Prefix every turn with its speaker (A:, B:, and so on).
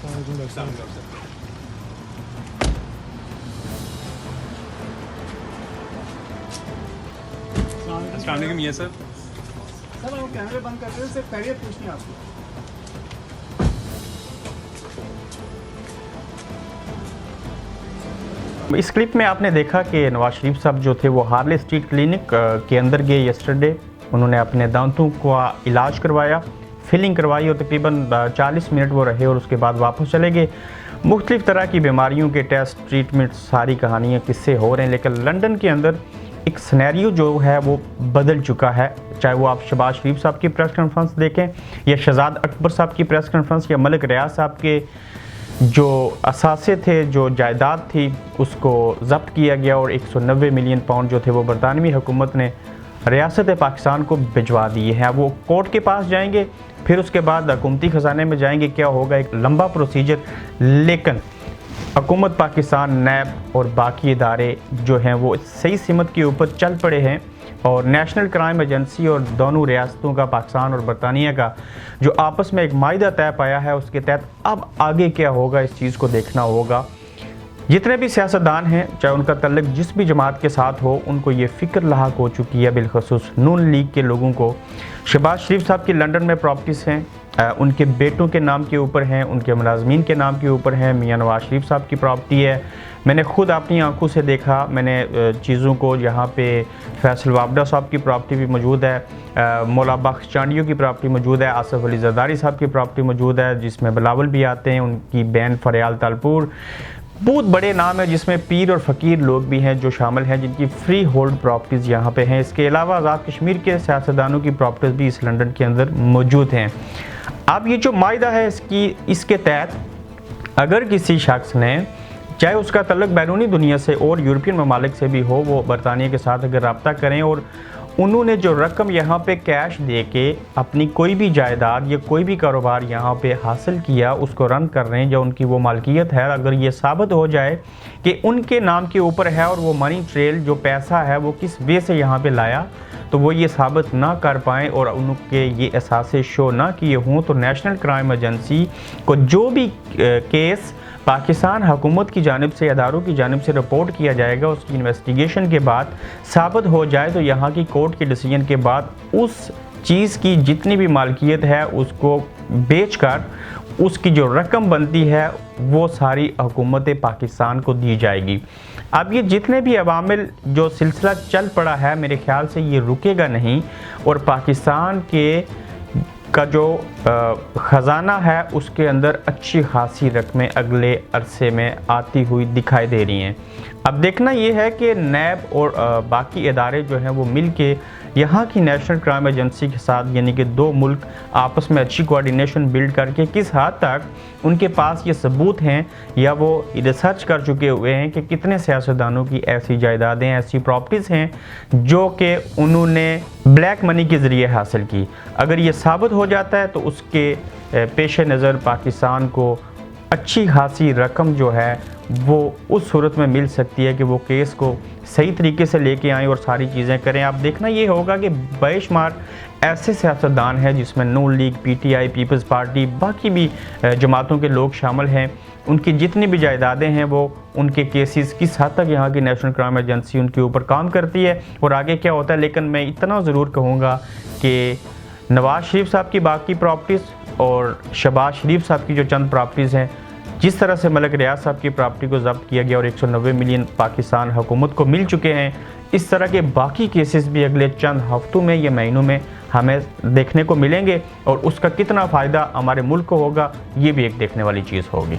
A: अस्सलाम वालेकुम। ये सर
B: वो कैमरे बंद करते हैं, सिर्फ खैरियत पूछनी है आपको।
C: इस क्लिप में आपने देखा कि नवाज शरीफ साहब जो थे वो हार्ले स्ट्रीट क्लिनिक के अंदर गए यस्टरडे। उन्होंने अपने दांतों का इलाज करवाया, फिलिंग करवाई और तकरीबन 40 मिनट वो रहे और उसके बाद वापस चले गए। मुख्तलिफ़ तरह की बीमारियों के टेस्ट, ट्रीटमेंट, सारी कहानियाँ किस्से हो रहे हैं, लेकिन लंदन के अंदर एक सिनेरियो जो है वो बदल चुका है। चाहे वो आप शहबाज शरीफ साहब की प्रेस कॉन्फ्रेंस देखें या शहजाद अकबर साहब की प्रेस कॉन्फ्रेंस या मलिक रियाज साहब के जो असासे थे, जो जायदाद थी, उसको जब्त किया गया और 190 मिलियन पाउंड जो थे वो बरतानवी हुकूमत ने रियासत पाकिस्तान को भिजवा दिए हैं। वो कोर्ट के पास जाएंगे, फिर उसके बाद हुकूमती ख़जाने में जाएंगे, क्या होगा, एक लंबा प्रोसीजर। लेकिन हुकूमत पाकिस्तान, नैब और बाकी इदारे जो हैं वो सही सिमत के ऊपर चल पड़े हैं और नेशनल क्राइम एजेंसी और दोनों रियासतों का, पाकिस्तान और बरतानिया का, जो आपस में एक माहिदा तय पाया है, उसके तहत अब आगे क्या होगा इस चीज़ को देखना होगा। जितने भी सियासतदान हैं, चाहे उनका तल्लुक जिस भी जमात के साथ हो, उनको ये फ़िक्र लाहक हो चुकी है, बिलखसूस नून लीग के लोगों को। शहबाज शरीफ साहब की लंदन में प्रॉपर्टीज़ हैं, उनके बेटों के नाम के ऊपर हैं, उनके मुलाजमीन के नाम के ऊपर हैं। मियां नवाज शरीफ साहब की प्रॉपर्टी है। मैंने खुद अपनी आंखों से देखा, मैंने चीज़ों को, यहाँ पे फैसल वाबडा साहब की प्रॉपर्टी भी मौजूद है, मौला बख्श चांडियों की प्रॉपर्टी मौजूद है, आसफ अली जरदारी साहब की प्रॉपर्टी मौजूद है, जिसमें बिलावल भी आते हैं, उनकी बहन फरियाल तालपुर। बहुत बड़े नाम है जिसमें पीर और फ़कीर लोग भी हैं जो शामिल हैं, जिनकी फ्री होल्ड प्रॉपर्टीज़ यहाँ पे हैं। इसके अलावा आज़ाद कश्मीर के सियासतदानों की प्रॉपर्टीज़ भी इस लंदन के अंदर मौजूद हैं। अब ये जो माहिदा है इसके तहत अगर किसी शख्स ने, चाहे उसका तल्लुक बैरूनी दुनिया से और यूरोपियन ममालिक से भी हो, वो बरतानिया के साथ अगर रब्ता करें और उन्होंने जो रकम यहाँ पे कैश दे के अपनी कोई भी जायदाद या कोई भी कारोबार यहाँ पे हासिल किया, उसको रन कर रहे हैं, जो उनकी वो मालकियत है, अगर ये साबित हो जाए कि उनके नाम के ऊपर है और वो मनी ट्रेल जो पैसा है वो किस वे से यहाँ पे लाया, तो वो ये साबित ना कर पाएँ और उनके ये एहसासे शो ना किए हों, तो नेशनल क्राइम एजेंसी को जो भी केस पाकिस्तान हुकूमत की जानिब से, अदारों की जानिब से रिपोर्ट किया जाएगा, उसकी इन्वेस्टिगेशन के बाद साबित हो जाए, तो यहाँ की कोर्ट के डिसीजन के बाद उस चीज़ की जितनी भी मालकियत है उसको बेचकर उसकी जो रकम बनती है वो सारी हुकूमत पाकिस्तान को दी जाएगी। अब ये जितने भी अवामिल जो सिलसिला चल पड़ा है, मेरे ख्याल से ये रुकेगा नहीं और पाकिस्तान के का जो ख़जाना है उसके अंदर अच्छी खासी रकमें अगले अरसे में आती हुई दिखाई दे रही हैं। अब देखना ये है कि नैब और बाकी इदारे जो हैं वो मिल के यहाँ की नेशनल क्राइम एजेंसी के साथ, यानी कि दो मुल्क आपस में अच्छी कोऑर्डिनेशन बिल्ड करके किस हद तक उनके पास ये सबूत हैं या वो रिसर्च कर चुके हुए हैं कि कितने सियासतदानों की ऐसी जायदादें, ऐसी प्रॉपर्टीज़ हैं जो कि उन्होंने ब्लैक मनी के ज़रिए हासिल की। अगर ये साबित हो जाता है तो उसके पेश नज़र पाकिस्तान को अच्छी खासी रकम जो है वो उस सूरत में मिल सकती है कि वो केस को सही तरीके से लेके आएँ और सारी चीज़ें करें। आप देखना ये होगा कि बेशुमार ऐसे सियासतदान हैं जिसमें नून लीग, पीटीआई, पीपल्स पार्टी, बाकी भी जमातों के लोग शामिल हैं। उनकी जितनी भी जायदादें हैं वो उनके केसेस किस हद तक यहाँ की नेशनल क्राइम एजेंसी उनके ऊपर काम करती है और आगे क्या होता है। लेकिन मैं इतना ज़रूर कहूँगा कि नवाज शरीफ साहब की बाकी प्रॉपर्टीज़ और शहबाज शरीफ साहब की जो चंद प्रॉपर्टीज़ हैं, जिस तरह से मलिक रियाज साहब की प्रॉपर्टी को जब्त किया गया और 190 मिलियन पाकिस्तान हुकूमत को मिल चुके हैं, इस तरह के बाकी केसेस भी अगले चंद हफ्तों में या महीनों में हमें देखने को मिलेंगे और उसका कितना फ़ायदा हमारे मुल्क को होगा, ये भी एक देखने वाली चीज़ होगी।